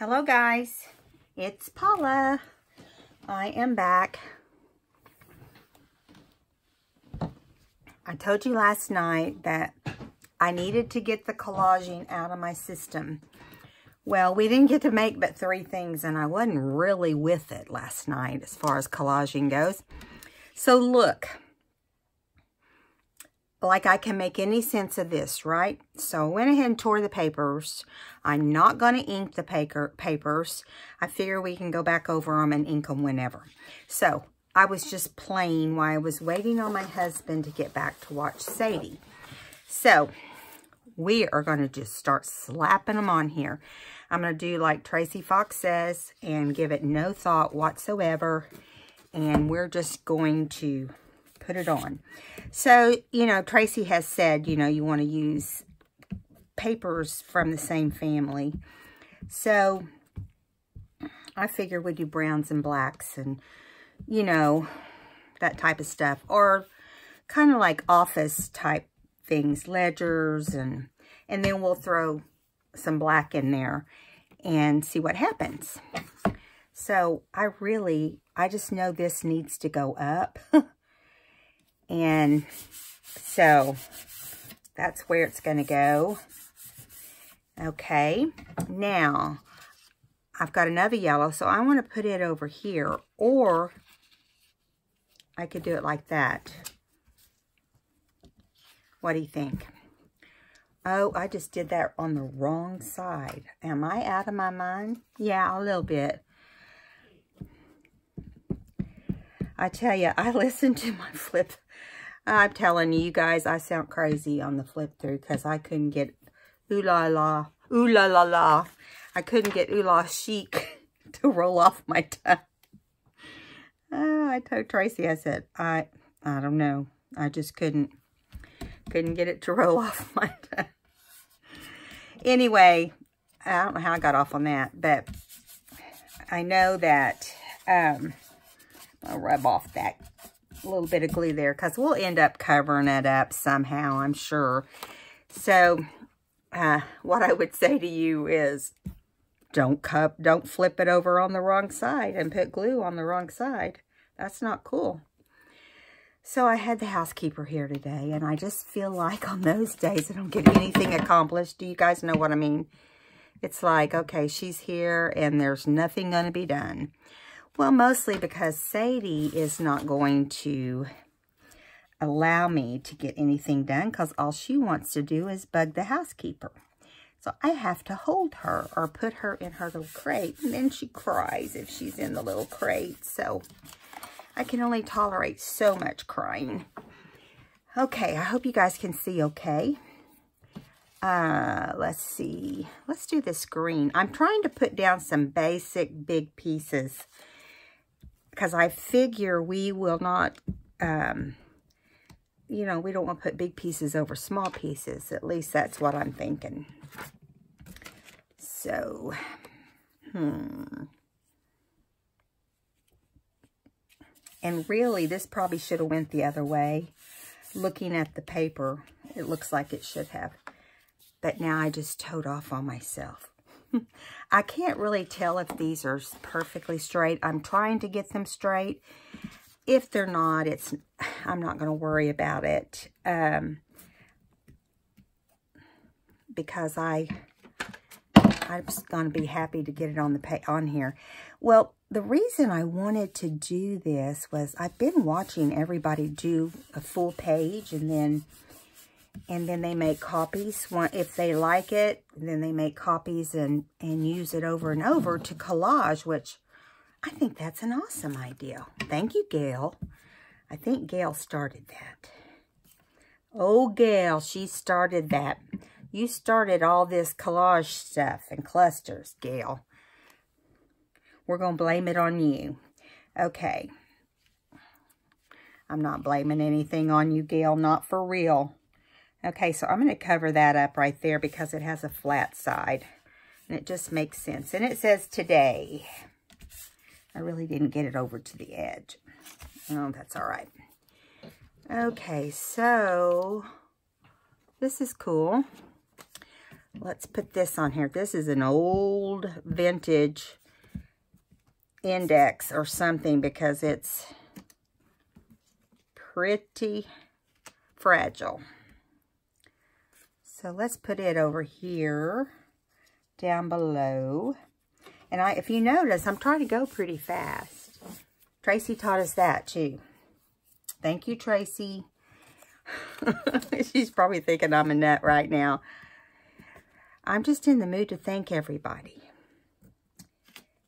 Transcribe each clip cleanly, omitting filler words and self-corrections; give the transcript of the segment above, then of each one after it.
Hello guys, it's Paula. I am back. I told you last night that I needed to get the collaging out of my system. Well, we didn't get to make but 3 things, and I wasn't really with it last night as far as collaging goes. So look, like I can make any sense of this, right? So I went ahead and tore the papers. I'm not going to ink the papers. I figure we can go back over them and ink them whenever. So I was just playing while I was waiting on my husband to get back to watch Sadie. So we are going to just start slapping them on here. I'm going to do like Tracy Fox says and give it no thought whatsoever. And we're just going to put it on. So, you know, Tracy has said, you know, you want to use papers from the same family. So I figured we'd do browns and blacks and, you know, that type of stuff. Or kind of like office type things, ledgers, and then we'll throw some black in there and see what happens. So I just know this needs to go up. And so that's where it's going to go. Okay, now I've got another yellow, so I want to put it over here, or I could do it like that. What do you think? Oh, I just did that on the wrong side. Am I out of my mind? Yeah, a little bit. I tell you, I listened to my flip. I'm telling you guys, I sound crazy on the flip through because I couldn't get ooh la la, ooh la la la. I couldn't get ooh la chic to roll off my tongue. I told Tracy, I said, I don't know. I just couldn't get it to roll off my tongue. Anyway, I don't know how I got off on that, but I know that I'll rub off that little bit of glue there because we'll end up covering it up somehow, I'm sure. So what I would say to you is don't flip it over on the wrong side and put glue on the wrong side. That's not cool. So I had the housekeeper here today, and I just feel like on those days I don't get anything accomplished. Do you guys know what I mean? It's like, okay, she's here and there's nothing going to be done. Well, mostly because Sadie is not going to allow me to get anything done because all she wants to do is bug the housekeeper. So I have to hold her or put her in her little crate, and then she cries if she's in the little crate. So I can only tolerate so much crying. Okay, I hope you guys can see okay. Let's see. Let's do this green. I'm trying to put down some basic big pieces because I figure we will not, you know, we don't want to put big pieces over small pieces. At least that's what I'm thinking. So, And really, this probably should have went the other way. Looking at the paper, it looks like it should have. But now I just towed off on myself. I can't really tell if these are perfectly straight. I'm trying to get them straight. If they're not, I'm not going to worry about it. Because I'm just going to be happy to get it on here. Well, the reason I wanted to do this was I've been watching everybody do a full page and then they make copies. If they like it, then they make copies and use it over and over to collage, which I think that's an awesome idea. Thank you, Gail. I think Gail started that. Oh, Gail, she started that. You started all this collage stuff and clusters, Gail. We're going to blame it on you. Okay. I'm not blaming anything on you, Gail. Not for real. Okay, so I'm going to cover that up right there because it has a flat side. And it just makes sense. And it says today. I really didn't get it over to the edge. Oh, that's all right. Okay, so this is cool. let's put this on here. This is an old vintage index or something because it's pretty fragile. So let's put it over here, down below. And if you notice, I'm trying to go pretty fast. Tracy taught us that too. Thank you, Tracy. She's probably thinking I'm a nut right now. I'm just in the mood to thank everybody.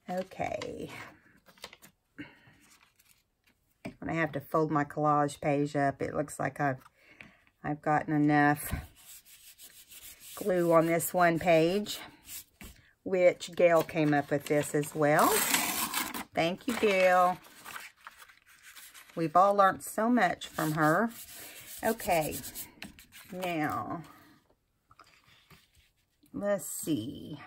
Okay. When I have to fold my collage page up, it looks like I've gotten enough glue on this one page, which Gail came up with this as well. Thank you, Gail. We've all learned so much from her. Okay, now, let's see.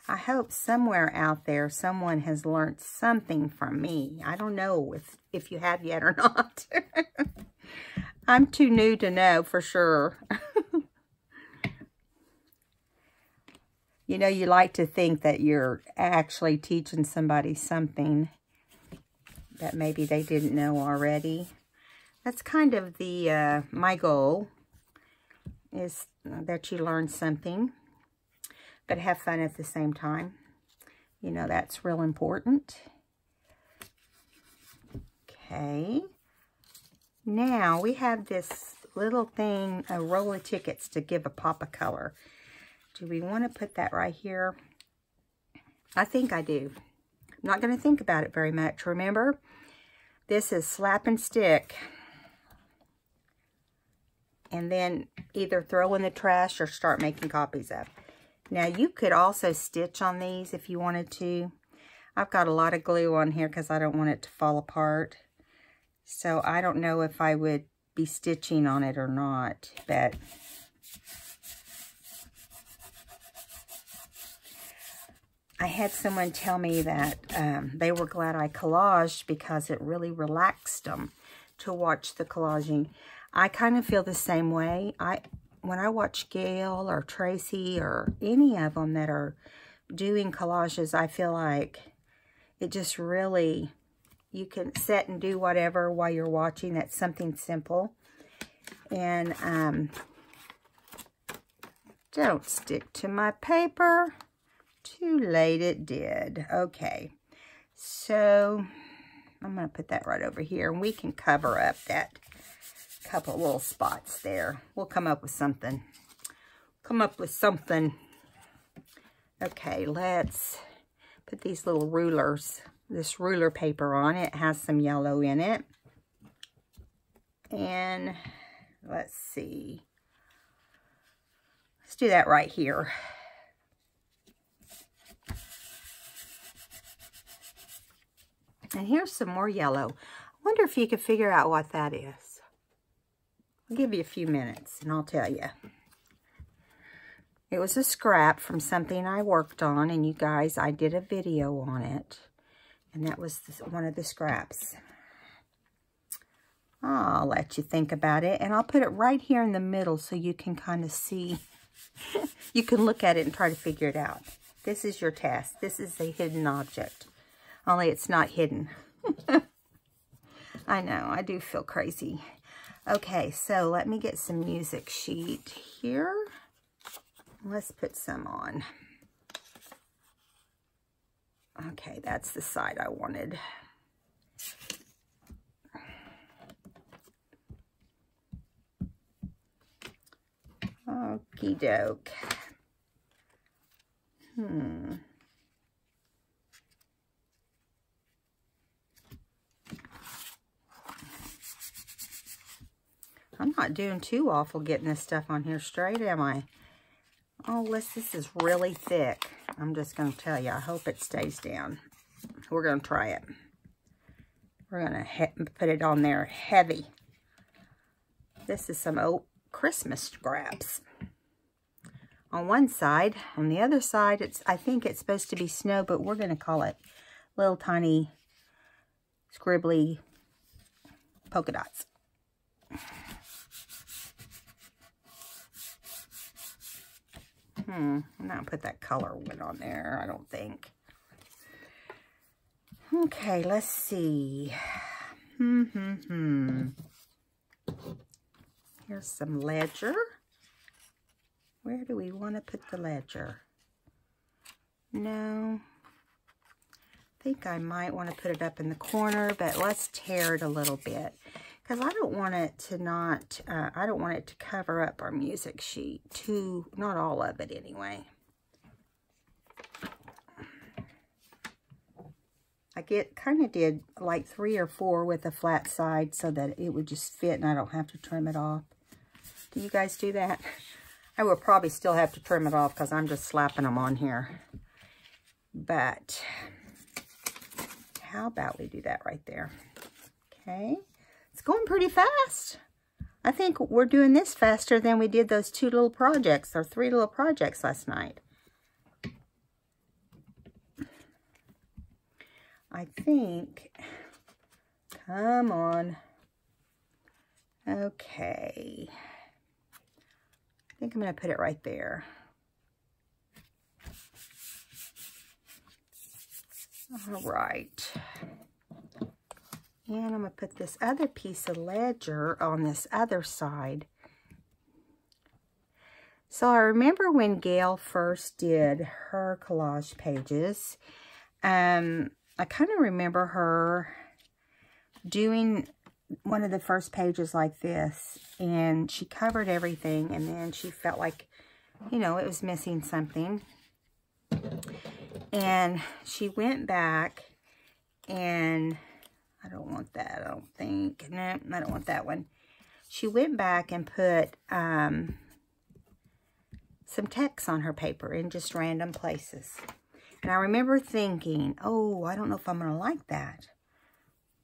I hope somewhere out there someone has learned something from me. I don't know if you have yet or not. I'm too new to know for sure. You know, you like to think that you're actually teaching somebody something that maybe they didn't know already. That's kind of the my goal, is that you learn something, but have fun at the same time. You know, that's real important. Okay. Now, we have this little thing, a roll of tickets to give a pop of color. Do we want to put that right here? I think I do. I'm not going to think about it very much. Remember, this is slap and stick. And then either throw in the trash or start making copies of. Now, you could also stitch on these if you wanted to. I've got a lot of glue on here because I don't want it to fall apart. So, I don't know if I would be stitching on it or not, but I had someone tell me that they were glad I collaged because it really relaxed them to watch the collaging. I kind of feel the same way. When I watch Gail or Tracy or any of them that are doing collages, I feel like it just really, you can sit and do whatever while you're watching. That's something simple. And don't stick to my paper. Too late, it did. Okay, so I'm going to put that right over here, and we can cover up that couple little spots there. We'll come up with something. Okay, let's put these little rulers, this ruler paper on. It has some yellow in it. And let's see. Let's do that right here. And here's some more yellow. I wonder if you could figure out what that is. I'll give you a few minutes and I'll tell you. It was a scrap from something I worked on, and you guys, I did a video on it. And that was one of the scraps. I'll let you think about it, and I'll put it right here in the middle so you can kind of see. You can look at it and try to figure it out. This is your task. This is a hidden object. Only it's not hidden. I know, I do feel crazy. Okay, so let me get some music sheet here. Let's put some on. Okay, that's the side I wanted. Okie doke. I'm not doing too awful getting this stuff on here straight, am I? Oh, this is really thick. I'm just going to tell you, I hope it stays down. We're going to try it. We're going to put it on there heavy. This is some old Christmas scraps. On one side, on the other side, I think it's supposed to be snow, but we're going to call it little tiny scribbly polka dots. I'm not going to put that color one on there, I don't think. Okay, let's see. Here's some ledger. Where do we want to put the ledger? No. I think I might want to put it up in the corner, but let's tear it a little bit. Because I don't want it to I don't want it to cover up our music sheet too, not all of it anyway. I kind of did like 3 or 4 with a flat side so that it would just fit and I don't have to trim it off. Do you guys do that? I will probably still have to trim it off because I'm just slapping them on here. But how about we do that right there? Okay. It's going pretty fast. I think we're doing this faster than we did those 2 little projects or 3 little projects last night. I think, come on. Okay. I think I'm going to put it right there. All right. And I'm going to put this other piece of ledger on this other side. So I remember when Gail first did her collage pages, I kind of remember her doing one of the first pages like this, and she covered everything, and then she felt like, you know, it was missing something. And she went back, and I don't want that, I don't think. No, I don't want that one. She went back and put some text on her paper in just random places. And I remember thinking, oh, I don't know if I'm going to like that.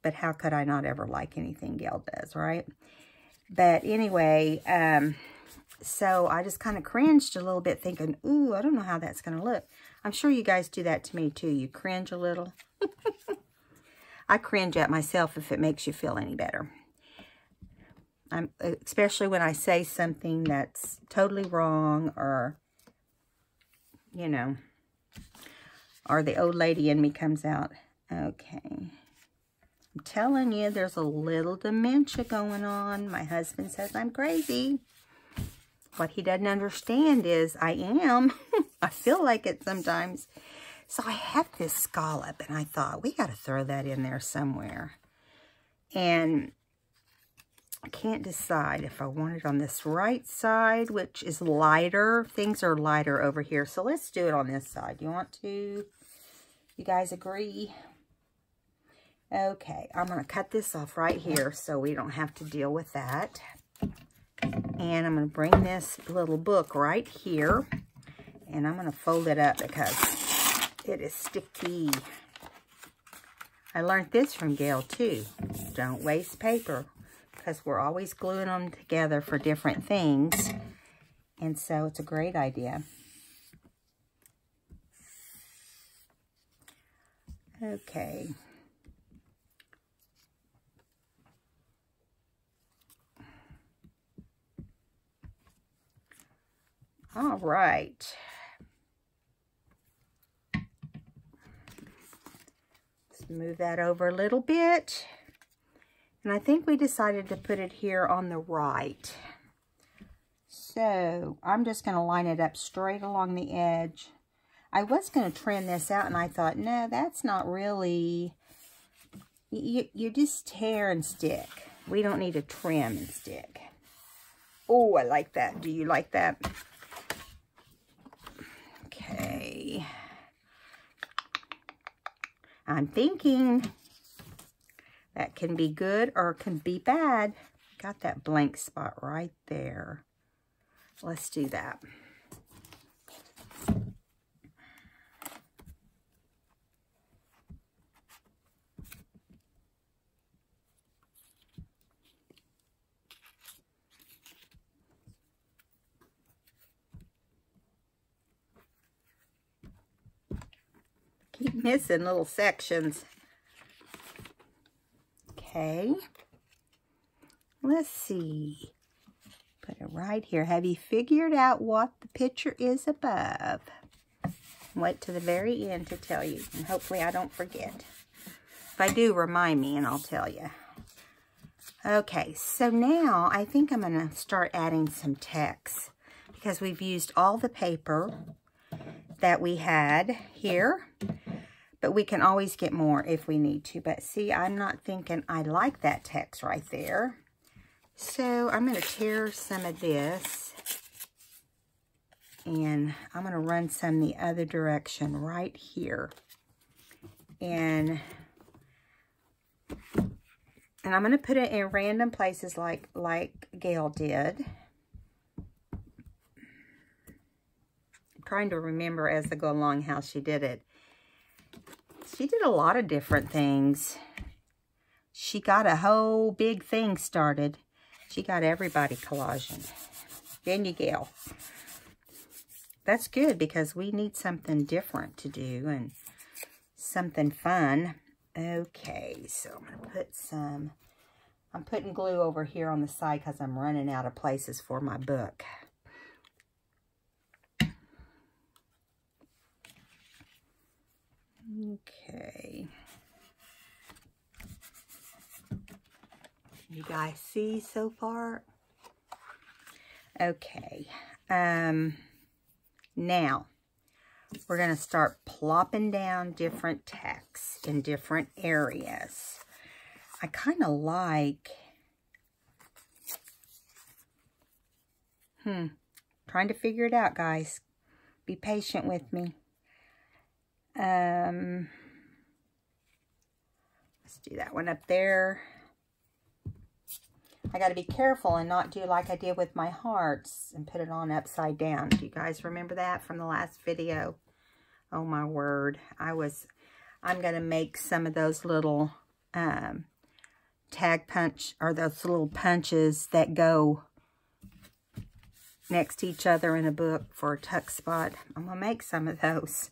But how could I not ever like anything Gail does, right? But anyway, so I just kind of cringed a little bit thinking, ooh, I don't know how that's going to look. I'm sure you guys do that to me too. You cringe a little. I cringe at myself if it makes you feel any better. Especially when I say something that's totally wrong or, you know, or the old lady in me comes out. Okay. I'm telling you, there's a little dementia going on. My husband says I'm crazy. What he doesn't understand is I am. I feel like it sometimes. So I had this scallop, and I thought, we got to throw that in there somewhere. And I can't decide if I want it on this right side, which is lighter. Things are lighter over here. So let's do it on this side. You want to? You guys agree? Okay, I'm going to cut this off right here so we don't have to deal with that. And I'm going to bring this little book right here. And I'm going to fold it up because it is sticky. I learned this from Gail too. Don't waste paper because we're always gluing them together for different things. And so it's a great idea. Okay. All right. Let's move that over a little bit. And I think we decided to put it here on the right. So I'm just going to line it up straight along the edge. I was going to trim this out, and I thought, no, that's not really, you just tear and stick. We don't need to trim and stick. Oh, I like that. Do you like that? Okay. I'm thinking that can be good or can be bad. Got that blank spot right there. Let's do that. Keep missing little sections. Okay. Let's see. Put it right here. Have you figured out what the picture is above? Wait to the very end to tell you, and hopefully I don't forget. If I do, remind me and I'll tell you. Okay, so now I think I'm going to start adding some text because we've used all the paper that we had here, but we can always get more if we need to. But see, I'm not thinking I like that text right there. So I'm going to tear some of this, and I'm going to run some the other direction right here. And I'm going to put it in random places like Gail did. I'm trying to remember as I go along how she did it. She did a lot of different things. She got a whole big thing started. She got everybody collaging. Didn't you, Gail? That's good because we need something different to do and something fun. Okay, so I'm going to put some, I'm putting glue over here on the side because I'm running out of places for my book. Okay. You guys see so far? Okay. Now, we're going to start plopping down different texts in different areas. I kind of like, trying to figure it out, guys. Be patient with me. Let's do that one up there. I got to be careful and not do like I did with my hearts and put it on upside down. Do you guys remember that from the last video? Oh my word. I'm going to make some of those little tag punch, or those little punches that go next to each other in a book for a tuck spot. I'm going to make some of those.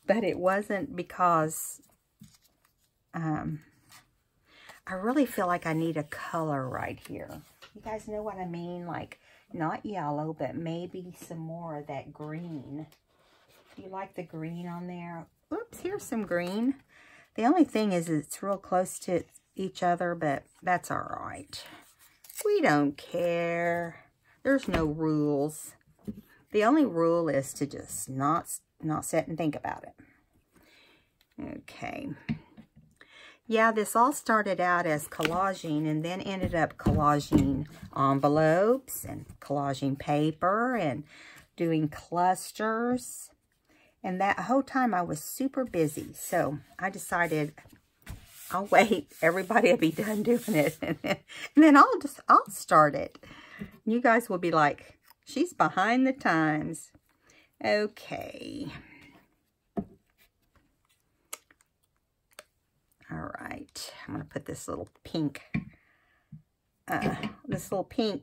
But it wasn't because I really feel like I need a color right here. You guys know what I mean? Like, not yellow, but maybe some more of that green. Do you like the green on there? Oops, here's some green. The only thing is it's real close to each other, but that's all right. We don't care. There's no rules. The only rule is to just not sit and think about it. Okay. Yeah, this all started out as collaging and then ended up collaging envelopes and collaging paper and doing clusters. And that whole time I was super busy. So I decided I'll wait. Everybody will be done doing it. And then I'll start it. You guys will be like, she's behind the times. Okay. All right, I'm going to put this little pink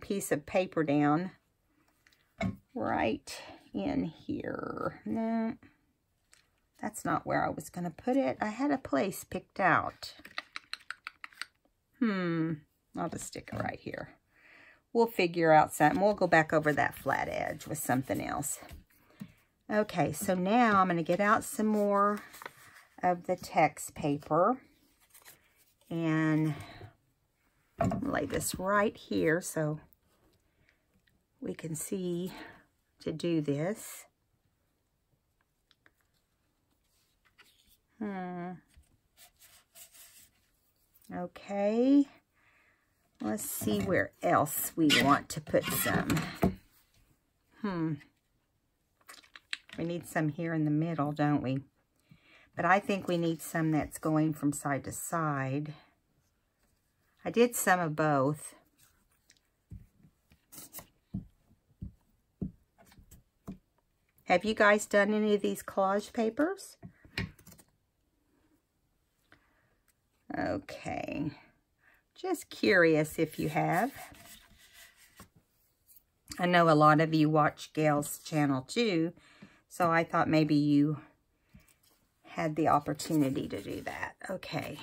piece of paper down right in here. No, that's not where I was going to put it. I had a place picked out. I'll just stick it right here. We'll figure out something. We'll go back over that flat edge with something else. Okay, so now I'm going to get out some more of the text paper. And lay this right here so we can see to do this. Okay. Let's see where else we want to put some. We need some here in the middle, don't we? But I think we need some that's going from side to side. I did some of both. Have you guys done any of these collage papers? Okay. Just curious if you have. I know a lot of you watch Gail's channel too, so I thought maybe you had the opportunity to do that. Okay.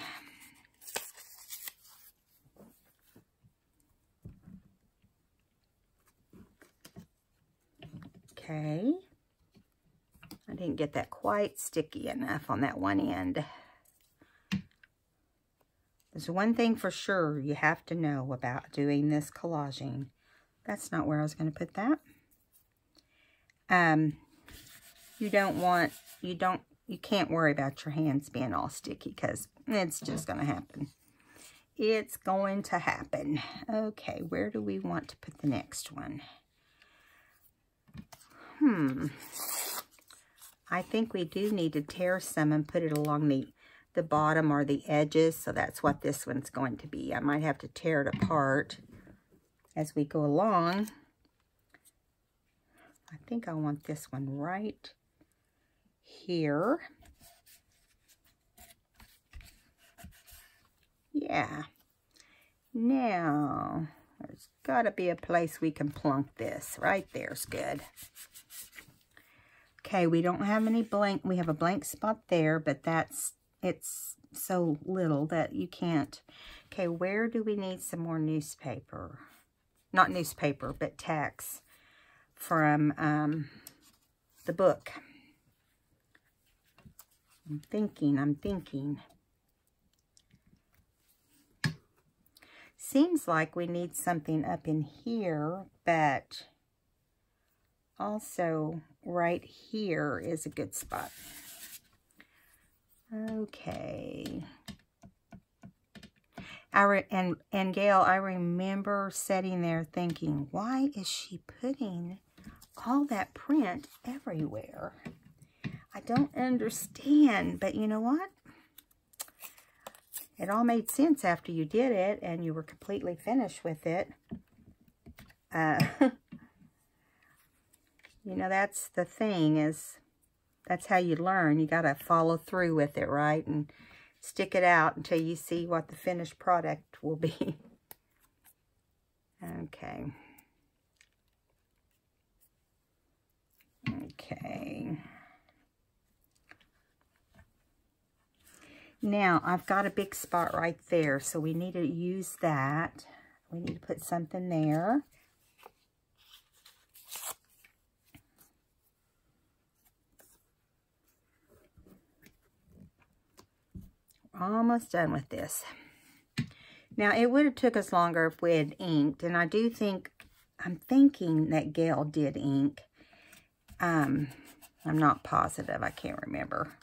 Okay. I didn't get that quite sticky enough on that one end. There's one thing for sure you have to know about doing this collaging. That's not where I was going to put that. You can't worry about your hands being all sticky because it's just going to happen. It's going to happen. Okay, where do we want to put the next one? I think we do need to tear some and put it along the bottom or the edges. So that's what this one's going to be. I might have to tear it apart as we go along. I think I want this one right here. Yeah. Now, there's got to be a place we can plunk this. Right there's good. Okay, we don't have any blank. We have a blank spot there, but it's so little that you can't. Okay, where do we need some more newspaper? Not newspaper, but text from the book. I'm thinking. Seems like we need something up in here, but also right here is a good spot. Okay. And Gail, I remember sitting there thinking, why is she putting all that print everywhere? I don't understand, but you know what? It all made sense after you did it and you were completely finished with it. You know, that's the thing, is that's how you learn. You got to follow through with it, right? And stick it out until you see what the finished product will be. Okay. Okay. Now, I've got a big spot right there, so we need to use that. We need to put something there. Almost done with this. Now, it would have took us longer if we had inked, and I do think, I'm thinking that Gail did ink. I'm not positive. I can't remember.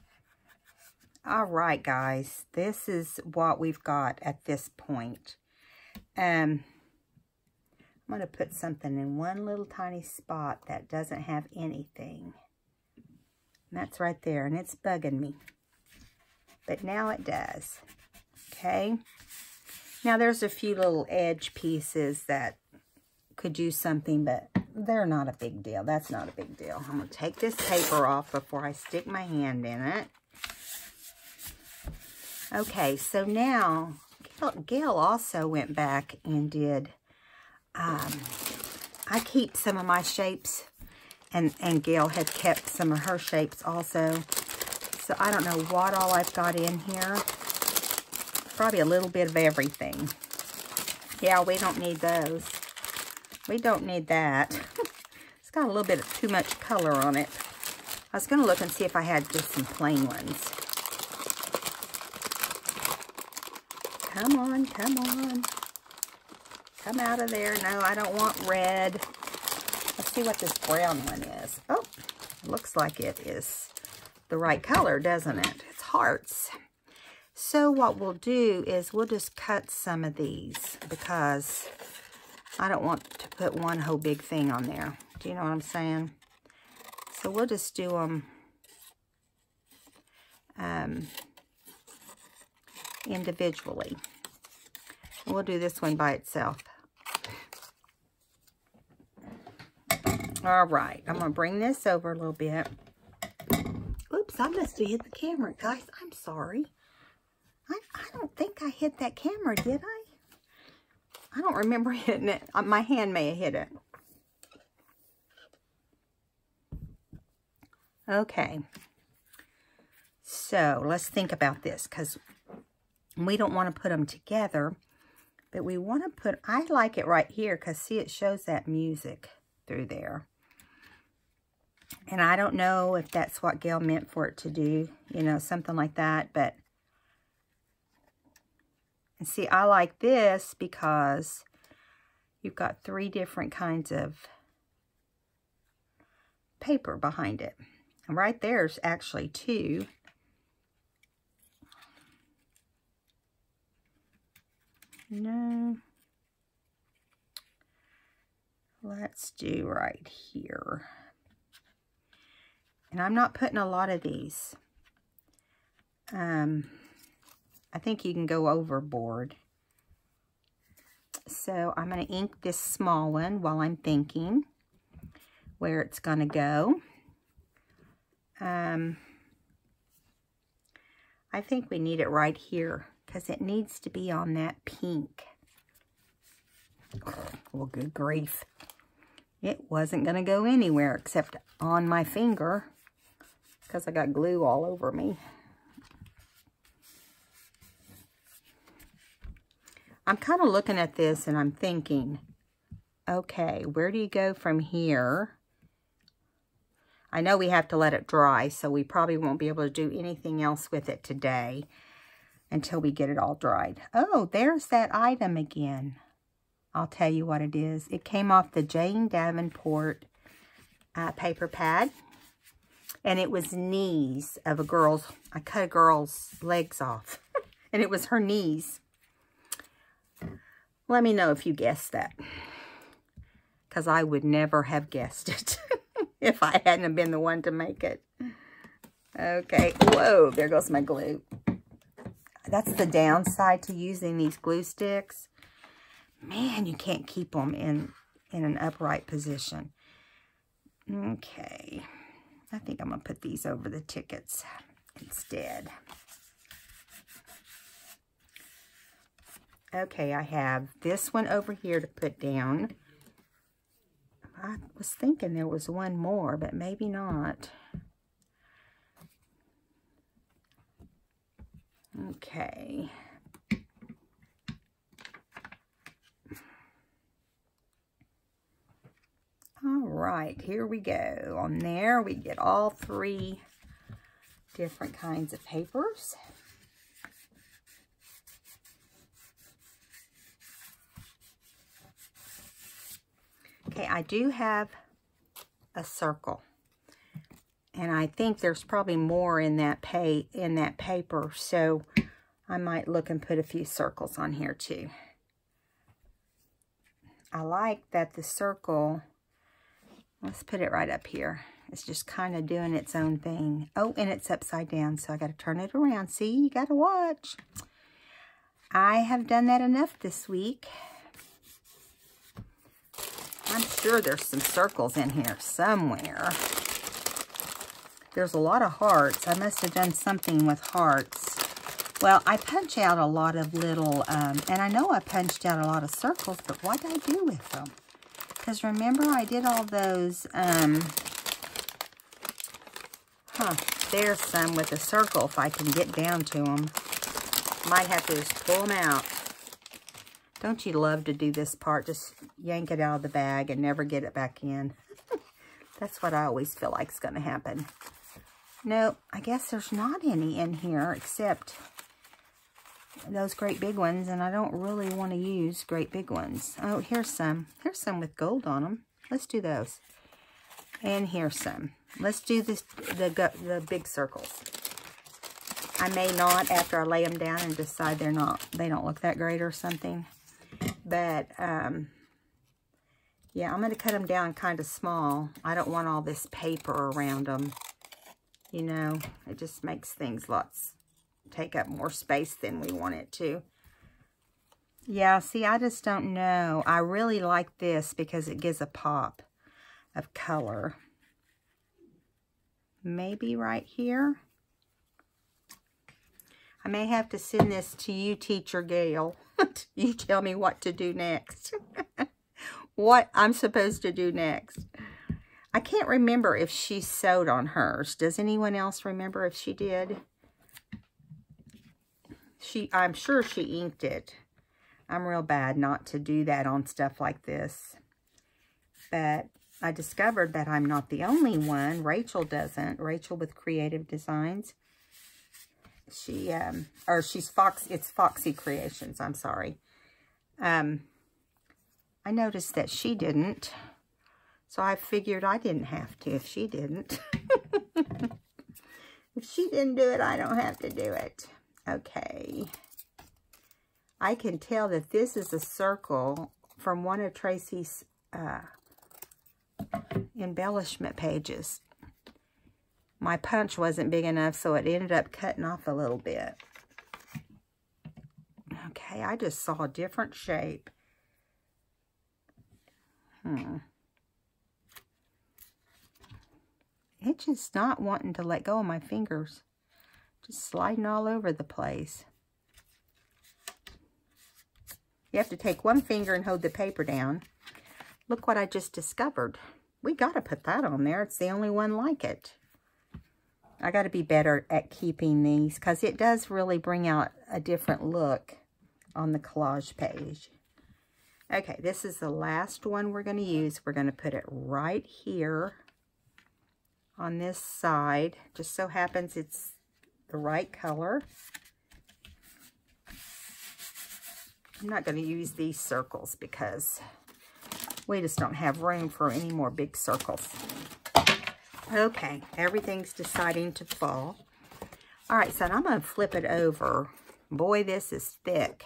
All right, guys, this is what we've got at this point. I'm going to put something in one little tiny spot that doesn't have anything. And that's right there, and it's bugging me. But now it does. Okay. Now there's a few little edge pieces that could use something, but they're not a big deal. That's not a big deal. I'm going to take this paper off before I stick my hand in it. Okay, so now Gail also went back and did, I keep some of my shapes, and Gail had kept some of her shapes also. So I don't know what all I've got in here. Probably a little bit of everything. Yeah, we don't need those. We don't need that. It's got a little bit of too much color on it. I was going to look and see if I had just some plain ones. Come on, come on. Come out of there. No, I don't want red. Let's see what this brown one is. Oh, it looks like it is the right color, doesn't it? It's hearts. So what we'll do is we'll just cut some of these because I don't want to put one whole big thing on there. Do you know what I'm saying? So we'll just do them individually. We'll do this one by itself. All right, I'm going to bring this over a little bit. Oops, I must have hit the camera, guys. I'm sorry. I don't think I hit that camera, did I? I don't remember hitting it. My hand may have hit it. Okay. So let's think about this, because we don't want to put them together, but we want to put, I like it right here because see, it shows that music through there. And I don't know if that's what Gail meant for it to do, you know, something like that. But, and see, I like this because you've got 3 different kinds of paper behind it. And right there's actually 2. No. Let's do right here. And I'm not putting a lot of these. I think you can go overboard. So I'm going to ink this small one while I'm thinking where it's going to go. I think we need it right here because it needs to be on that pink. Well, good grief. It wasn't going to go anywhere except on my finger because I got glue all over me. I'm kind of looking at this and I'm thinking, okay, where do you go from here? I know we have to let it dry, so we probably won't be able to do anything else with it today until we get it all dried. Oh, there's that item again. I'll tell you what it is. It came off the Jane Davenport paper pad, and it was knees of a girl's. I cut a girl's legs off, and it was her knees. Let me know if you guessed that, because I would never have guessed it if I hadn't been the one to make it. Okay, whoa, there goes my glue. That's the downside to using these glue sticks. Man, you can't keep them in an upright position. Okay, I think I'm going to put these over the tickets instead. Okay, I have this one over here to put down. I was thinking there was one more, but maybe not. Okay. All right, here we go. On there, we get all 3 different kinds of papers. Okay, I do have a circle, and I think there's probably more in that paper, so I might look and put a few circles on here too. I like that the circle, let's put it right up here. It's just kind of doing its own thing. Oh, and it's upside down, so I got to turn it around. See, you got to watch. I have done that enough this week. I'm sure there's some circles in here somewhere. There's a lot of hearts. I must have done something with hearts. Well, I punch out a lot of little, and I know I punched out a lot of circles, but what did I do with them? Because remember, I did all those, there's some with a circle if I can get down to them. Might have to just pull them out. Don't you love to do this part? Just yank it out of the bag and never get it back in. That's what I always feel like is going to happen. No, I guess there's not any in here except those great big ones, and I don't really want to use great big ones. Oh, here's some. Here's some with gold on them. Let's do those. And here's some. Let's do this, the big circles. I may not after I lay them down and decide they don't look that great or something. But, yeah, I'm going to cut them down kind of small. I don't want all this paper around them. You know, it just makes things take up more space than we want it to. Yeah, see, I just don't know. I really like this because it gives a pop of color. Maybe right here. I may have to send this to you, Teacher Gail. You tell me what to do next. What I'm supposed to do next. I can't remember if she sewed on hers. Does anyone else remember if she did? I'm sure she inked it. I'm real bad not to do that on stuff like this. But I discovered that I'm not the only one. Rachel doesn't. Rachel with Creative Designs. She's Foxy Creations, I'm sorry. I noticed that she didn't. So I figured I didn't have to if she didn't. If she didn't do it, I don't have to do it. Okay. I can tell that this is a circle from one of Tracy's embellishment pages. My punch wasn't big enough, so it ended up cutting off a little bit. Okay, I just saw a different shape. It's just not wanting to let go of my fingers. Just sliding all over the place. You have to take one finger and hold the paper down. Look what I just discovered. We got to put that on there. It's the only one like it. I got to be better at keeping these because it does really bring out a different look on the collage page. Okay, this is the last one we're going to use. We're going to put it right here on this side. Just so happens it's the right color. I'm not going to use these circles because we just don't have room for any more big circles. Okay, everything's deciding to fall. All right, so I'm going to flip it over. Boy, this is thick.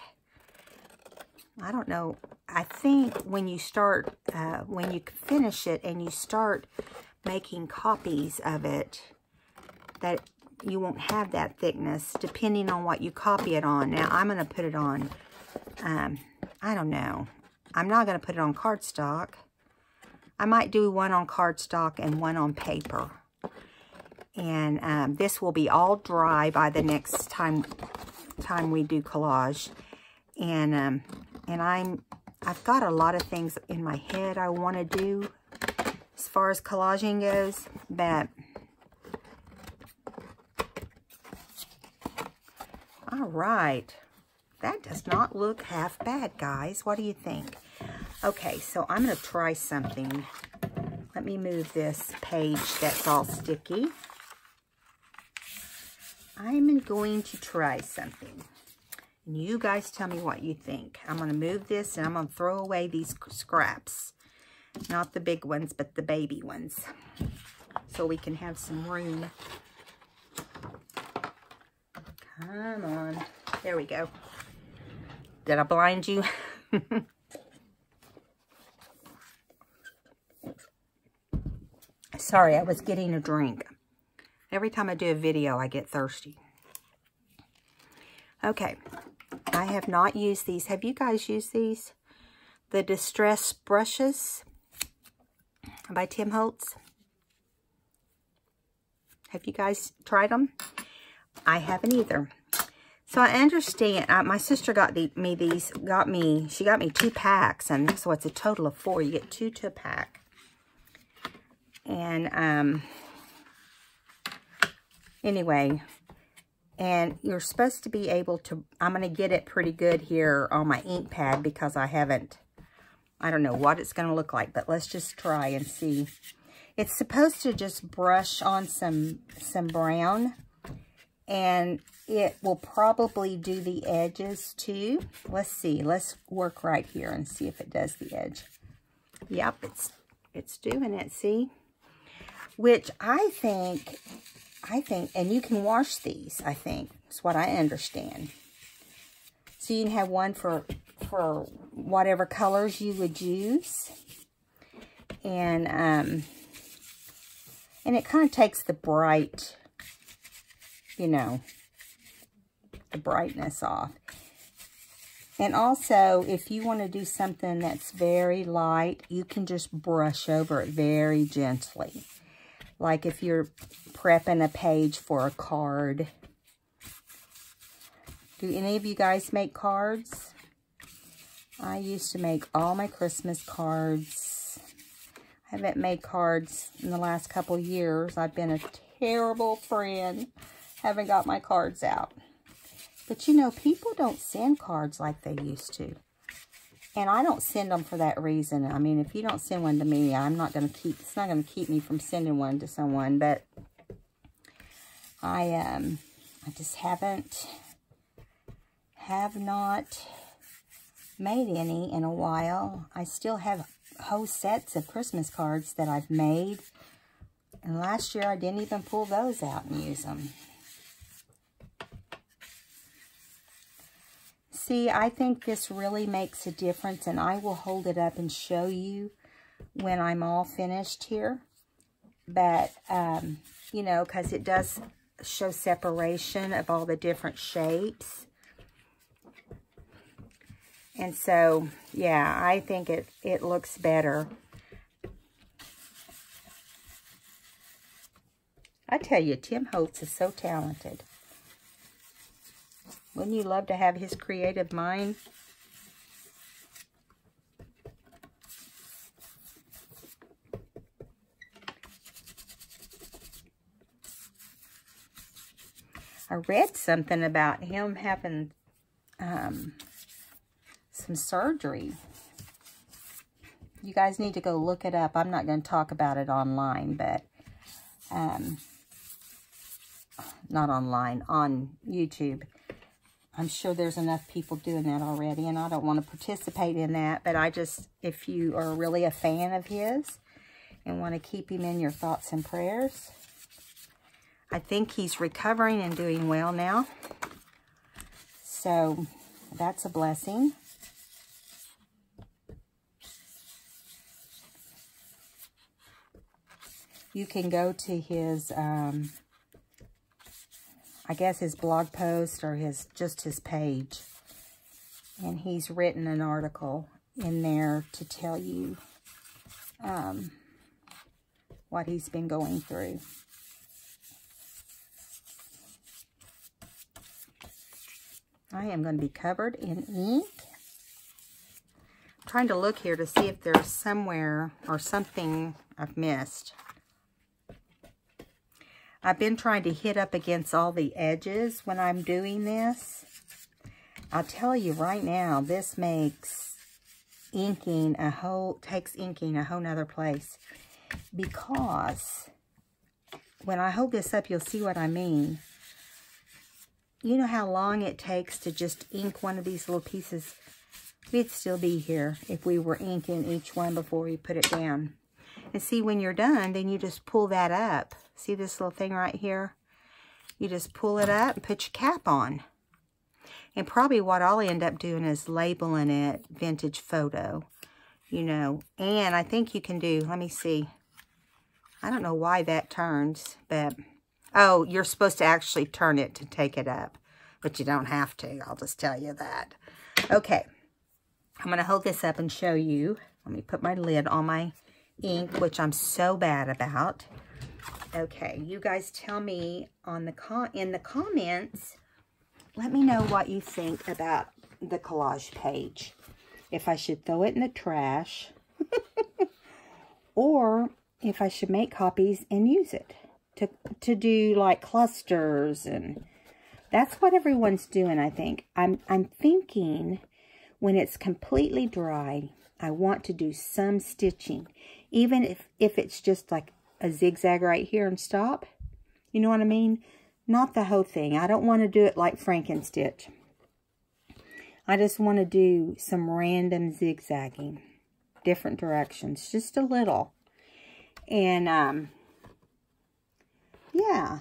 I don't know. I think when you start, when you finish it and you start making copies of it, that you won't have that thickness depending on what you copy it on. Now, I'm going to put it on, I don't know. I'm not going to put it on cardstock. I might do one on cardstock and one on paper. And this will be all dry by the next time we do collage. And I've got a lot of things in my head I want to do as far as collaging goes, but all right, that does not look half bad, guys. What do you think? Okay, so I'm going to try something. Let me move this page that's all sticky. I'm going to try something. And you guys tell me what you think. I'm going to move this and I'm going to throw away these scraps. Not the big ones, but the baby ones. So we can have some room. Come on. There we go. Did I blind you? Sorry, I was getting a drink. Every time I do a video, I get thirsty. Okay. I have not used these. Have you guys used these? The Distress Brushes by Tim Holtz. Have you guys tried them? I haven't either. So I understand. My sister got me these. She got me 2 packs, and so it's a total of 4. You get 2 to a pack. And anyway, and you're supposed to be able to. I'm going to get it pretty good here on my ink pad because I don't know what it's going to look like, but let's just try and see. It's supposed to just brush on some brown, and it will probably do the edges too. Let's see. Let's work right here and see if it does the edge. Yep, it's doing it, see? Which I think, and you can wash these, I think. That's what I understand. So you can have one for whatever colors you would use. And it kind of takes the bright, you know, the brightness off. And also, if you want to do something that's very light, you can just brush over it very gently. Like if you're prepping a page for a card. Do any of you guys make cards? I used to make all my Christmas cards. I haven't made cards in the last couple years. I've been a terrible friend. Haven't got my cards out. But you know, people don't send cards like they used to. And I don't send them for that reason. I mean, if you don't send one to me, I'm not going to keep, it's not going to keep me from sending one to someone. But I just have not made any in a while. I still have whole sets of Christmas cards that I've made. And last year, I didn't even pull those out and use them. See, I think this really makes a difference, and I will hold it up and show you when I'm all finished here. But, you know, because it does show separation of all the different shapes. And so, yeah, I think it looks better. I tell you, Tim Holtz is so talented. Wouldn't you love to have his creative mind? I read something about him having some surgery. You guys need to go look it up. I'm not going to talk about it online, but not online, on YouTube. I'm sure there's enough people doing that already, and I don't want to participate in that, but I just, if you are really a fan of his and want to keep him in your thoughts and prayers, I think he's recovering and doing well now. So that's a blessing. You can go to his, I guess his blog post or just his page. And he's written an article in there to tell you what he's been going through. I am going to be covered in ink. I'm trying to look here to see if there's somewhere or something I've missed. I've been trying to hit up against all the edges when I'm doing this. I'll tell you right now, this makes inking takes inking a whole nother place. Because when I hold this up, you'll see what I mean. You know how long it takes to just ink one of these little pieces? We'd still be here if we were inking each one before we put it down. And see, when you're done, then you just pull that up. See this little thing right here? You just pull it up and put your cap on. And probably what I'll end up doing is labeling it Vintage Photo, you know. And I think you can do, let me see. I don't know why that turns, but, oh, you're supposed to actually turn it to take it up. But you don't have to, I'll just tell you that. Okay, I'm going to hold this up and show you. Let me put my lid on my ink, which I'm so bad about. Okay, you guys tell me on in the comments, let me know what you think about the collage page. If I should throw it in the trash, or if I should make copies and use it to do like clusters, and that's what everyone's doing, I think. I'm thinking when it's completely dry, I want to do some stitching, even if it's just like a zigzag right here and stop. You know what I mean? Not the whole thing. I don't want to do it like Frankenstitch. I just want to do some random zigzagging, different directions, just a little. And yeah.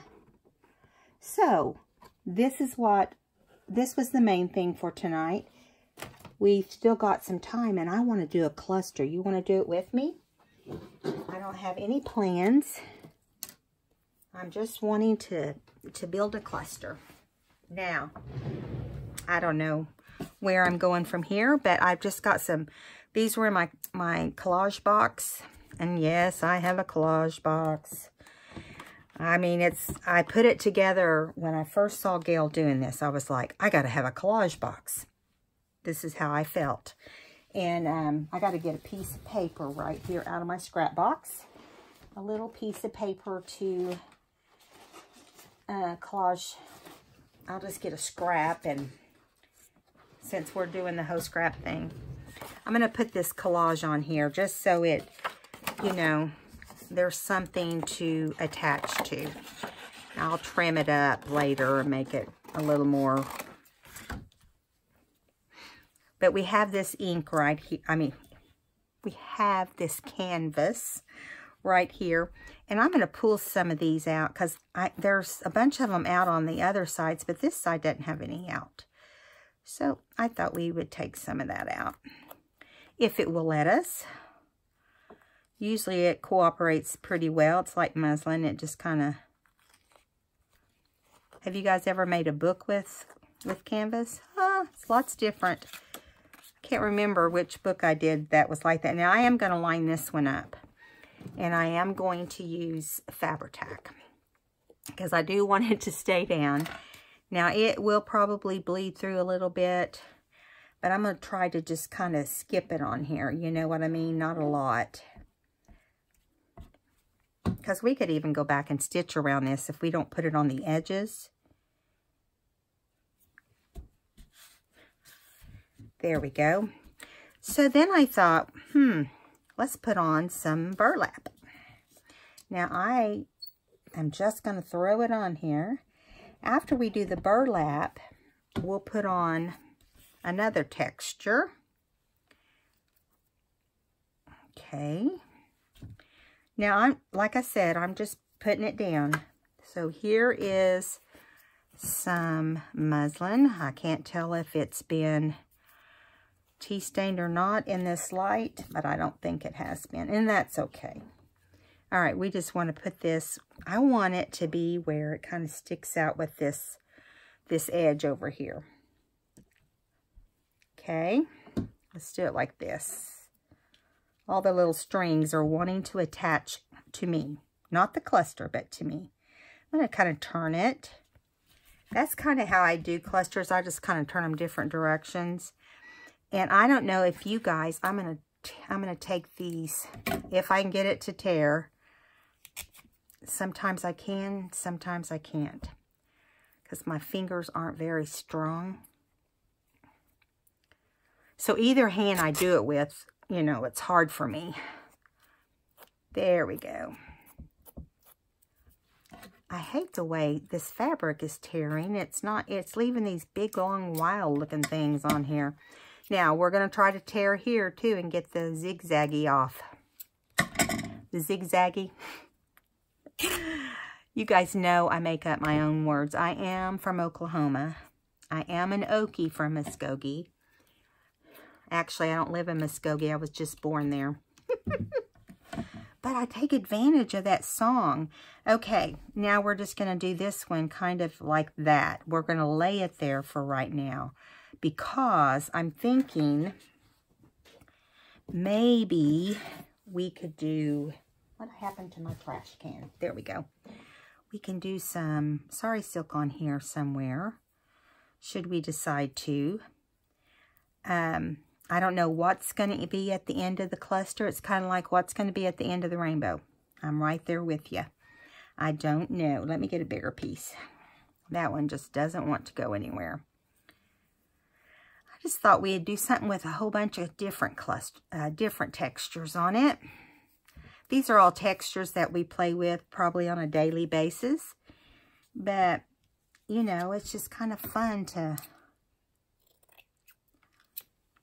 So this was the main thing for tonight. We've still got some time, and I want to do a cluster. You want to do it with me? I don't have any plans. I'm just wanting to build a cluster. Now, I don't know where I'm going from here, but I've just got some, these were in my collage box. And yes, I have a collage box. I mean, I put it together when I first saw Gail doing this. I was like, I got to have a collage box. This is how I felt. And I got to get a piece of paper right here out of my scrap box. A little piece of paper to collage. I'll just get a scrap, and since we're doing the whole scrap thing, I'm going to put this collage on here just so it, you know, there's something to attach to. I'll trim it up later and make it a little more. But we have this ink right here. I mean, we have this canvas right here. And I'm going to pull some of these out because there's a bunch of them out on the other sides, but this side doesn't have any out. So I thought we would take some of that out, if it will let us. Usually it cooperates pretty well. It's like muslin. It just kind of... Have you guys ever made a book with canvas? It's lots different. I can't remember which book I did that was like that. Now I am going to line this one up. And I am going to use Fabri-Tac because I do want it to stay down. Now it will probably bleed through a little bit, but I'm going to try to just kind of skip it on here. You know what I mean? Not a lot. Because we could even go back and stitch around this if we don't put it on the edges. There we go. So then I thought, let's put on some burlap. Now I am just going to throw it on here. After we do the burlap, we'll put on another texture. Okay. Now like I said, I'm just putting it down. So here is some muslin. I can't tell if it's been tea stained or not in this light, but I don't think it has been, and that's okay. All right, we just want to put this, I want it to be where it kind of sticks out with this edge over here. Okay, let's do it like this. All the little strings are wanting to attach to me, not the cluster, but to me. I'm going to kind of turn it. That's kind of how I do clusters. I just kind of turn them different directions. And I don't know if you guys, I'm gonna take these, if I can get it to tear. Sometimes I can, sometimes I can't, because my fingers aren't very strong. So either hand I do it with, you know, it's hard for me. There we go. I hate the way this fabric is tearing. It's leaving these big, long, wild looking things on here. Now, we're going to try to tear here, too, and get the zigzaggy off. The zigzaggy. You guys know I make up my own words. I am from Oklahoma. I am an Okie from Muskogee. Actually, I don't live in Muskogee. I was just born there. But I take advantage of that song. Okay, now we're just going to do this one kind of like that. We're going to lay it there for right now. Because I'm thinking maybe we could do, what happened to my trash can? There we go. We can do some Sari silk on here somewhere, should we decide to. I don't know what's going to be at the end of the cluster. It's kind of like what's going to be at the end of the rainbow. I'm right there with you. I don't know. Let me get a bigger piece. That one just doesn't want to go anywhere. I just thought we'd do something with a whole bunch of different textures on it. These are all textures that we play with probably on a daily basis. But, you know, it's just kind of fun to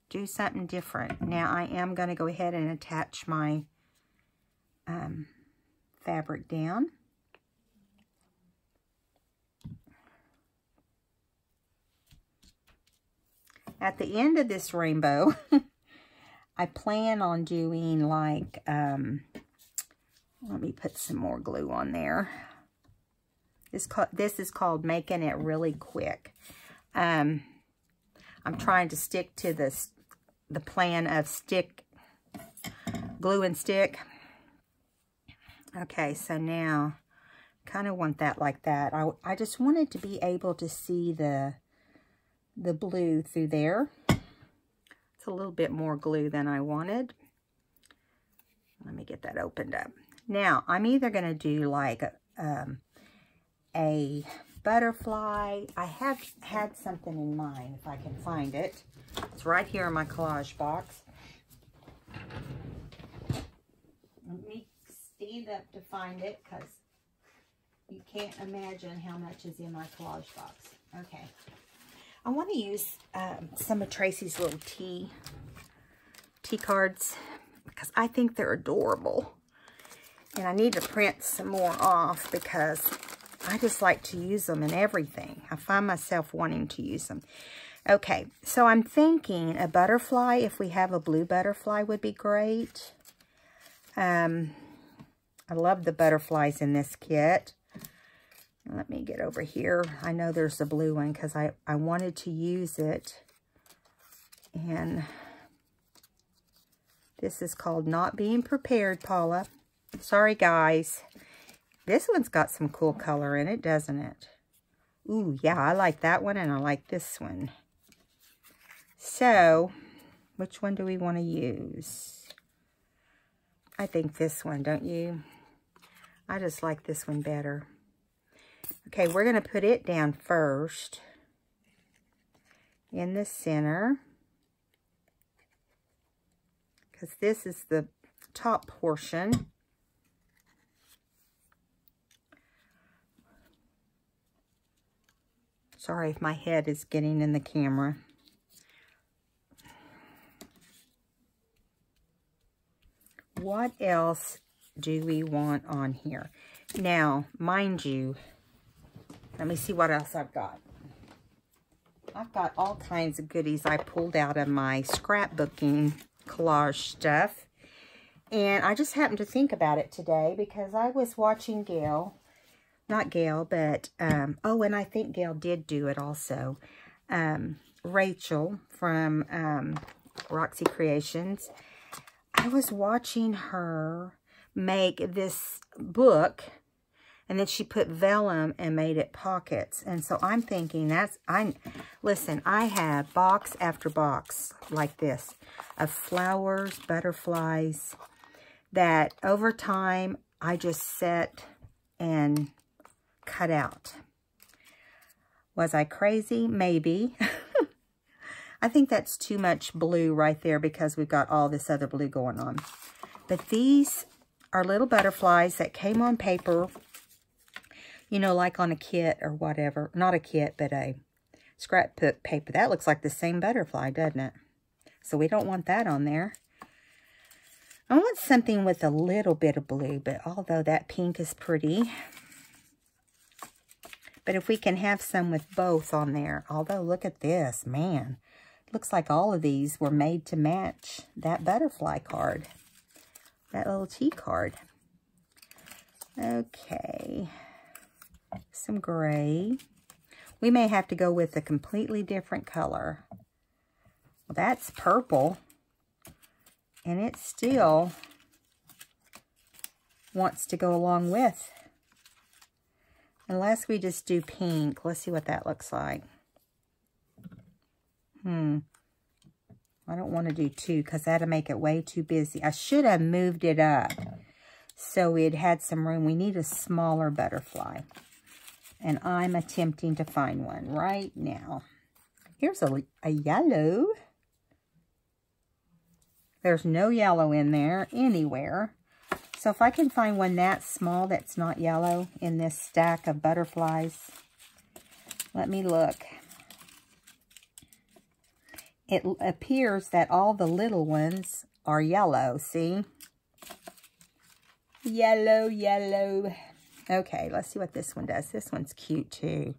do something different. Now, I am going to go ahead and attach my fabric down. At the end of this rainbow, I plan on doing like, let me put some more glue on there. This is called Making It Really Quick. I'm trying to stick to the plan of glue and stick. Okay, so now, kind of want that like that. I just wanted to be able to see the blue through there. It's a little bit more glue than I wanted. Let me get that opened up. Now, I'm either going to do like a butterfly. I have had something in mind, if I can find it. It's right here in my collage box. Let me stand up to find it because you can't imagine how much is in my collage box. Okay. I want to use some of Tracy's little tea cards because I think they're adorable. And I need to print some more off because I just like to use them in everything. I find myself wanting to use them. Okay, so I'm thinking a butterfly, if we have a blue butterfly, would be great. I love the butterflies in this kit. Let me get over here. I know there's a blue one because I wanted to use it. And this is called Not Being Prepared, Paula. Sorry, guys. This one's got some cool color in it, doesn't it? Ooh, yeah, I like that one, and I like this one. So, which one do we want to use? I think this one, don't you? I just like this one better. Okay, we're going to put it down first in the center. Because this is the top portion. Sorry if my head is getting in the camera. What else do we want on here? Now, mind you, let me see what else I've got. I've got all kinds of goodies I pulled out of my scrapbooking collage stuff. And I just happened to think about it today because I was watching Gail. Not Gail, but, oh, and I think Gail did do it also. Rachel from Roxy Creations. I was watching her make this book, and then she put vellum and made it pockets. And so I'm thinking listen, I have box after box like this of flowers, butterflies, that over time I just set and cut out. Was I crazy? Maybe. I think that's too much blue right there because we've got all this other blue going on. But these are little butterflies that came on paper, you know, like on a kit or whatever. Not a kit, but a scrapbook paper. That looks like the same butterfly, doesn't it? So we don't want that on there. I want something with a little bit of blue, but although that pink is pretty. But if we can have some with both on there. Although, look at this, man. Looks like all of these were made to match that butterfly card. That little tea card. Okay. Some gray. We may have to go with a completely different color. Well, that's purple. And it still wants to go along with. Unless we just do pink. Let's see what that looks like. I don't want to do two because that'll make it way too busy. I should have moved it up so it had some room. We need a smaller butterfly. And I'm attempting to find one right now. Here's a yellow. There's no yellow in there anywhere. So if I can find one that small that's not yellow in this stack of butterflies, let me look. It appears that all the little ones are yellow, see? Yellow, yellow. Okay, let's see what this one does. This one's cute too.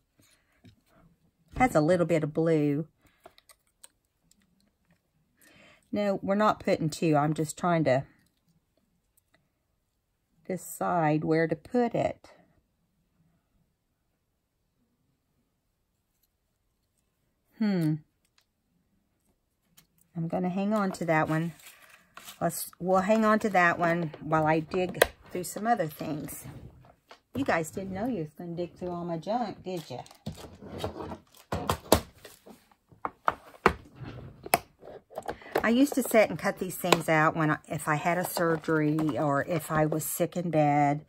Has a little bit of blue. No, we're not putting two. I'm just trying to decide where to put it. I'm going to hang on to that one. We'll hang on to that one while I dig through some other things. You guys didn't know you was going to dig through all my junk, did you? I used to sit and cut these things out if I had a surgery, or if I was sick in bed,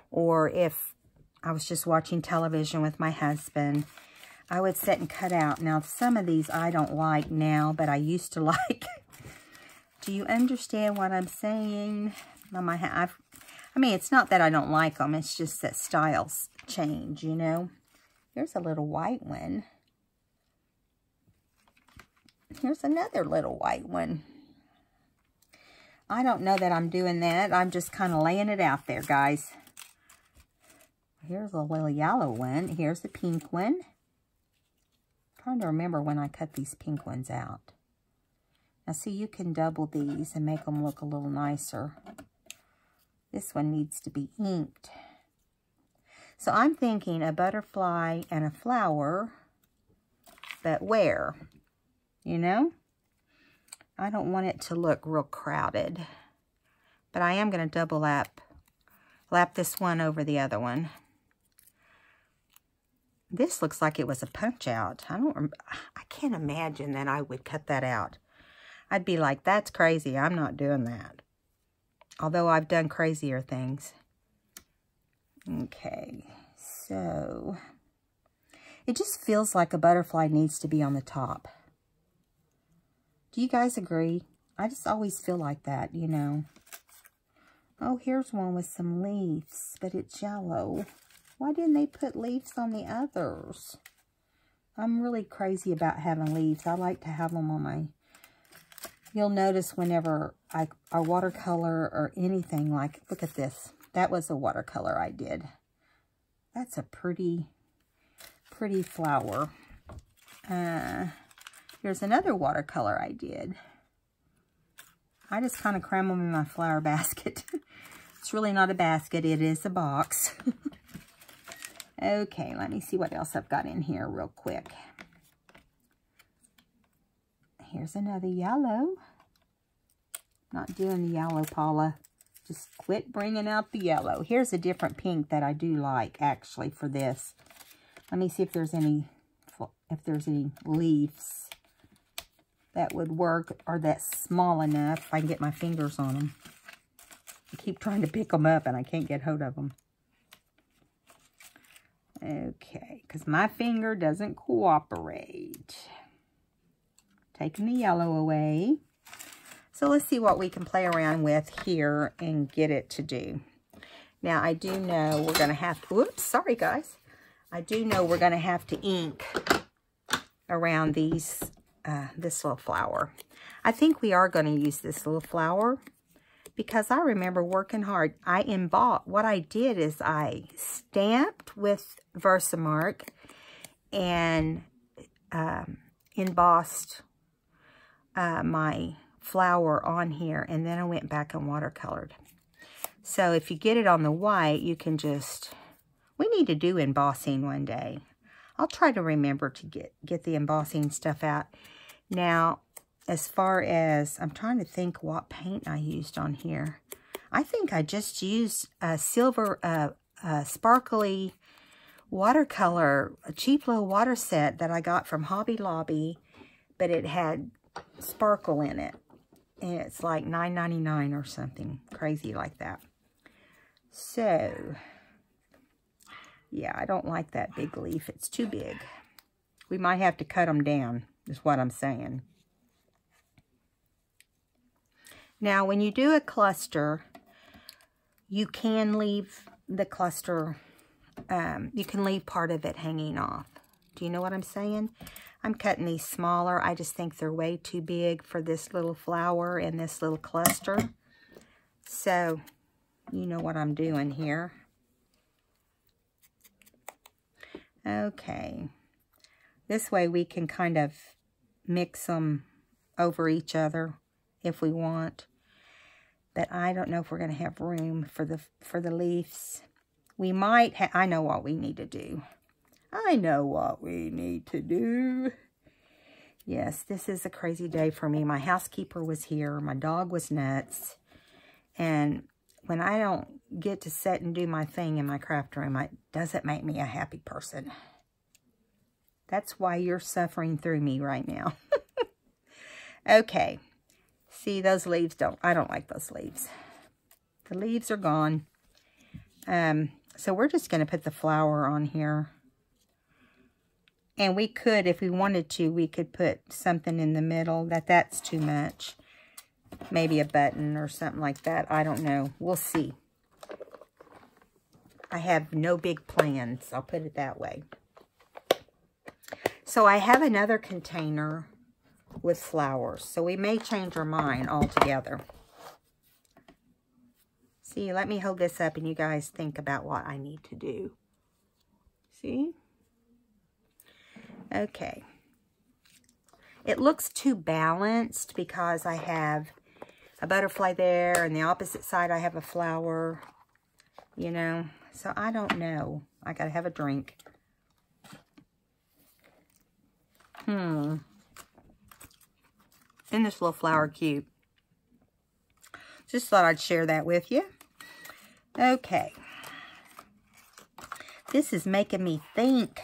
or if I was just watching television with my husband. I would sit and cut out. Now, some of these I don't like now, but I used to like Do you understand what I'm saying? I mean, it's not that I don't like them. It's just that styles change, you know. Here's a little white one. Here's another little white one. I don't know that I'm doing that. I'm just kind of laying it out there, guys. Here's a little yellow one. Here's a pink one. I'm trying to remember when I cut these pink ones out. Now, see, you can double these and make them look a little nicer. This one needs to be inked. So I'm thinking a butterfly and a flower, but where? You know? I don't want it to look real crowded. But I am going to double lap this one over the other one. This looks like it was a punch out. I can't imagine that I would cut that out. I'd be like, that's crazy. I'm not doing that. Although I've done crazier things. Okay, so it just feels like a butterfly needs to be on the top. Do you guys agree? I just always feel like that, you know. Oh, here's one with some leaves, but it's yellow. Why didn't they put leaves on the others? I'm really crazy about having leaves. I like to have them on my... You'll notice whenever I watercolor or anything like... Look at this. That was a watercolor I did. That's a pretty flower. Here's another watercolor I did. I just kind of cram them in my flower basket. It's really not a basket. It is a box. Okay, let me see what else I've got in here real quick. Here's another yellow. Not doing the yellow, Paula. Just quit bringing out the yellow. Here's a different pink that I do like, actually, for this. Let me see if there's any leaves that would work, or that's small enough if I can get my fingers on them. I keep trying to pick them up and I can't get hold of them. Okay, because my finger doesn't cooperate. Taking the yellow away. So let's see what we can play around with here and get it to do. Now, I do know we're going to have to... Oops, sorry, guys. I do know we're going to have to ink around these... this little flower. I think we are going to use this little flower because I remember working hard. What I did is I stamped with Versamark and embossed my flower on here, and then I went back and watercolored. So if you get it on the white, you can just... We need to do embossing one day. I'll try to remember to get the embossing stuff out. Now, as far as, I'm trying to think what paint I used on here. I think I just used a silver, sparkly watercolor, a cheap little water set that I got from Hobby Lobby, but it had sparkle in it. And it's like $9.99 or something crazy like that. So, yeah, I don't like that big leaf. It's too big. We might have to cut them down, is what I'm saying. Now, when you do a cluster, you can leave the cluster, you can leave part of it hanging off. Do you know what I'm saying? I'm cutting these smaller. I just think they're way too big for this little flower and this little cluster. So, you know what I'm doing here. Okay. This way we can kind of mix them over each other if we want. But I don't know if we're going to have room for the leaves. We might I know what we need to do. I know what we need to do. Yes, this is a crazy day for me. My housekeeper was here. My dog was nuts. And when I don't get to sit and do my thing in my craft room, it doesn't make me a happy person. That's why you're suffering through me right now. Okay. See, those leaves I don't like those leaves. The leaves are gone. So we're just going to put the flower on here. And we could, if we wanted to, we could put something in the middle. That's too much. maybe a button or something like that. I don't know. We'll see. I have no big plans. I'll put it that way. So I have another container with flowers. So we may change our mind altogether. See, let me hold this up and you guys think about what I need to do. See? Okay. It looks too balanced because I have a butterfly there and the opposite side I have a flower, you know. So I don't know. I gotta have a drink. Isn't this little flower cute? Just thought I'd share that with you. Okay. This is making me think.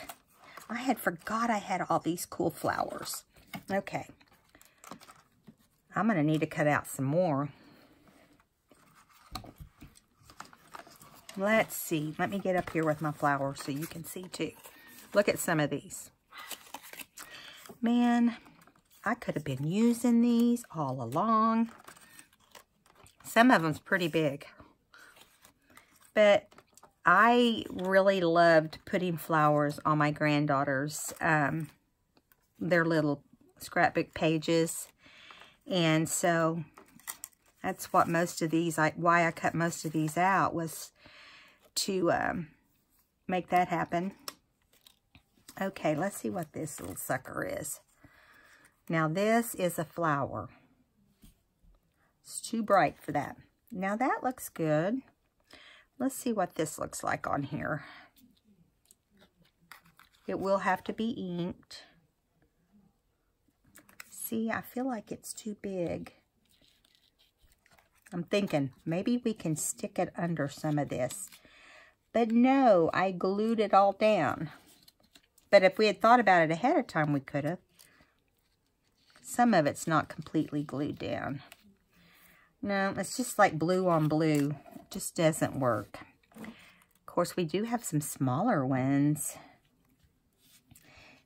I had forgot I had all these cool flowers. Okay. I'm going to need to cut out some more. Let's see. Let me get up here with my flowers so you can see too. Look at some of these. Man, I could have been using these all along. Some of them's pretty big. But I really loved putting flowers on my granddaughter's, their little scrapbook pages. And so that's what most of these, why I cut most of these out was to make that happen. Okay, let's see what this little sucker is. Now this is a flower. It's too bright for that. Now that looks good. Let's see what this looks like on here. It will have to be inked. See, I feel like it's too big. I'm thinking maybe we can stick it under some of this. But no, I glued it all down. But if we had thought about it ahead of time, we could have. Some of it's not completely glued down. No, it's just like blue on blue. It just doesn't work. Of course, we do have some smaller ones.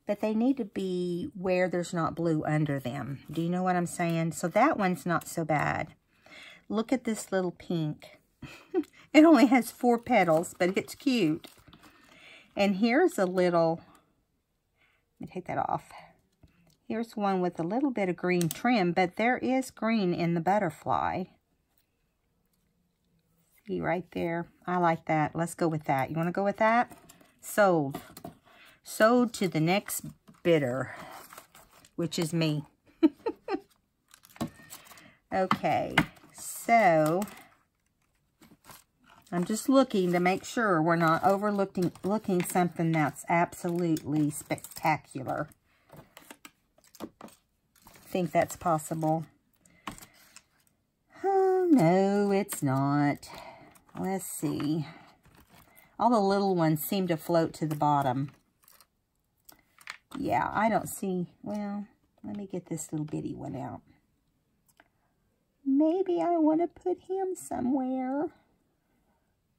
But they need to be where there's not blue under them. Do you know what I'm saying? So that one's not so bad. Look at this little pink. It only has 4 petals, but it's cute. And here's a little... Let me take that off. Here's one with a little bit of green trim, but there is green in the butterfly. See right there? I like that. Let's go with that. You want to go with that? Sold. Sold to the next bidder, which is me. Okay, so I'm just looking to make sure we're not overlooking something that's absolutely spectacular. I think that's possible. Oh, no, it's not. Let's see. All the little ones seem to float to the bottom. Yeah, I don't see. Well, let me get this little bitty one out. Maybe I want to put him somewhere.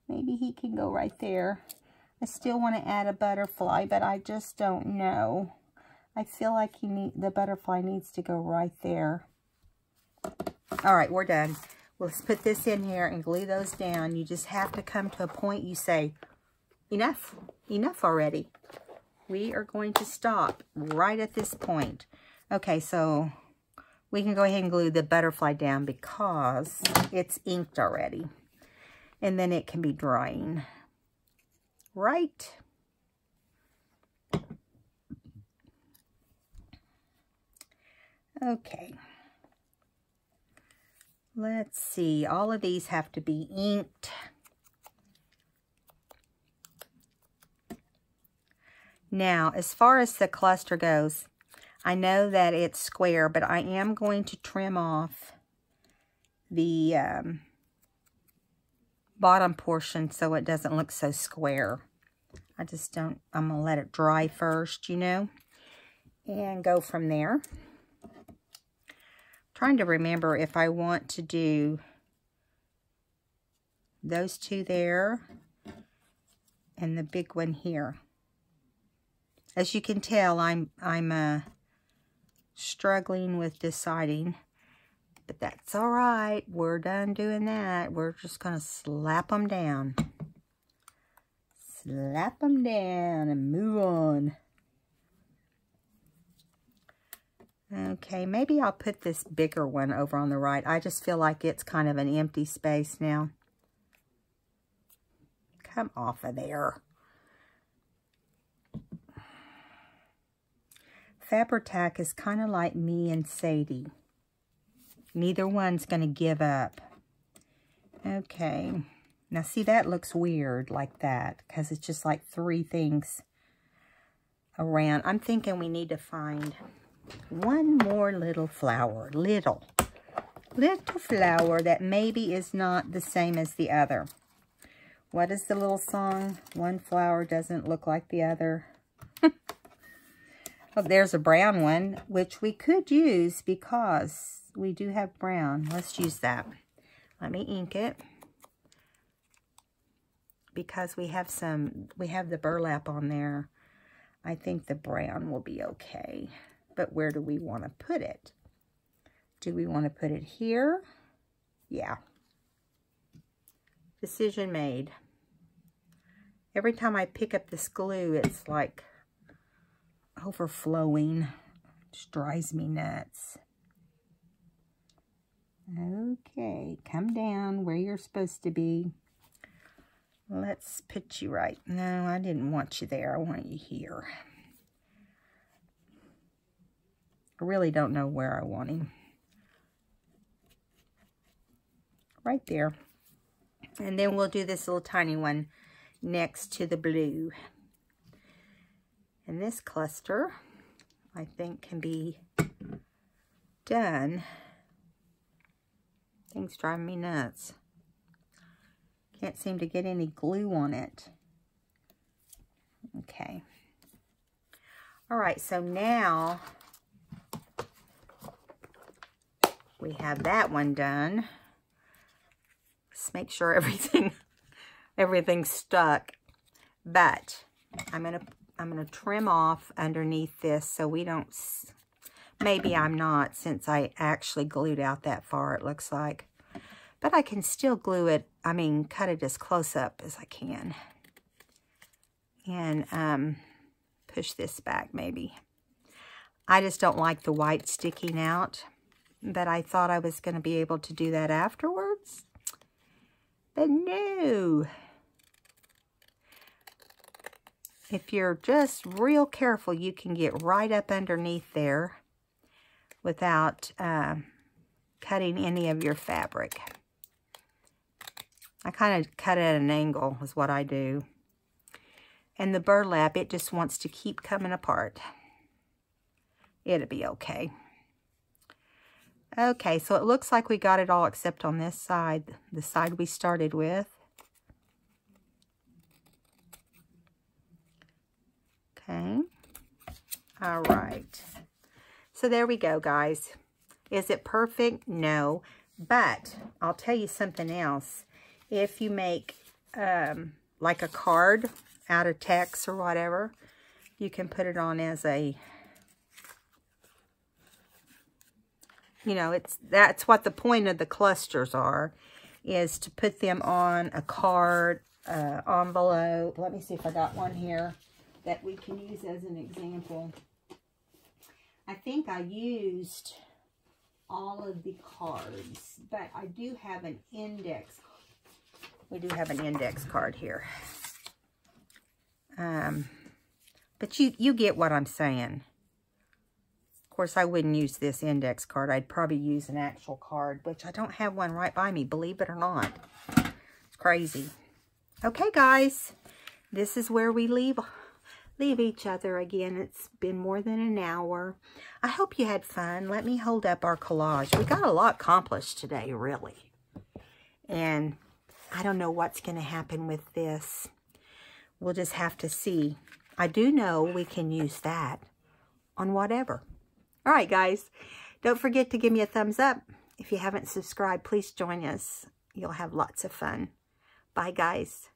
Maybe he can go right there. I still want to add a butterfly, but I just don't know. I feel like the butterfly needs to go right there. All right, we're done. Let's put this in here and glue those down. You just have to come to a point you say, enough, enough already. We are going to stop right at this point. Okay, so we can go ahead and glue the butterfly down because it's inked already. And then it can be drying. Right? Okay. Let's see. All of these have to be inked. Now, as far as the cluster goes, I know that it's square, but I am going to trim off the bottom portion so it doesn't look so square. I just don't, I'm going to let it dry first, you know, and go from there. Trying to remember if I want to do those two there and the big one here. As you can tell, I'm struggling with deciding. But that's all right. We're done doing that. We're just going to slap them down. Slap them down and move on. Okay, maybe I'll put this bigger one over on the right. I just feel like it's kind of an empty space now. Come off of there. Fabri-Tac is kind of like me and Sadie. Neither one's going to give up. Okay. Now, see, that looks weird like that because it's just like 3 things around. I'm thinking we need to find one more little flower. Little flower that maybe is not the same as the other. What is the little song? One flower doesn't look like the other. Oh, there's a brown one, which we could use because we do have brown. Let's use that. Let me ink it. Because we have the burlap on there. I think the brown will be okay. But where do we want to put it? Do we want to put it here? Yeah. Decision made. Every time I pick up this glue, it's like overflowing. It just drives me nuts. Okay, come down where you're supposed to be. Let's put you right. No, I didn't want you there. I want you here. I really don't know where I want him. Right there. And then we'll do this little tiny one next to the blue. And this cluster, I think, can be done. Things drive me nuts. Can't seem to get any glue on it. Okay. All right, so now we have that one done. Let's make sure everything's stuck. But I'm gonna trim off underneath this so we don't. Maybe I'm not, since I actually glued out that far. It looks like, but I can still glue it. I mean, cut it as close up as I can, and push this back maybe. I just don't like the white sticking out. But I thought I was going to be able to do that afterwards. But no. If you're just real careful, you can get right up underneath there without cutting any of your fabric. I kind of cut at an angle is what I do. And the burlap, it just wants to keep coming apart. It'll be okay. Okay, so it looks like we got it all except on this side, the side we started with. Okay. All right. So there we go, guys. Is it perfect? No. But I'll tell you something else. If you make like a card out of text or whatever, you can put it on as a, you know, that's what the point of the clusters are, is to put them on a card, envelope. Let me see if I got one here that we can use as an example. I think I used all of the cards, but I do have an index. We do have an index card here. But you get what I'm saying. Of course, I wouldn't use this index card. I'd probably use an actual card, which I don't have one right by me, believe it or not. It's crazy. Okay, guys, this is where we leave each other again. It's been more than an hour. I hope you had fun. Let me hold up our collage. We got a lot accomplished today, really. And I don't know what's going to happen with this. We'll just have to see. I do know we can use that on whatever. All right, guys. Don't forget to give me a thumbs up. If you haven't subscribed, please join us. You'll have lots of fun. Bye, guys.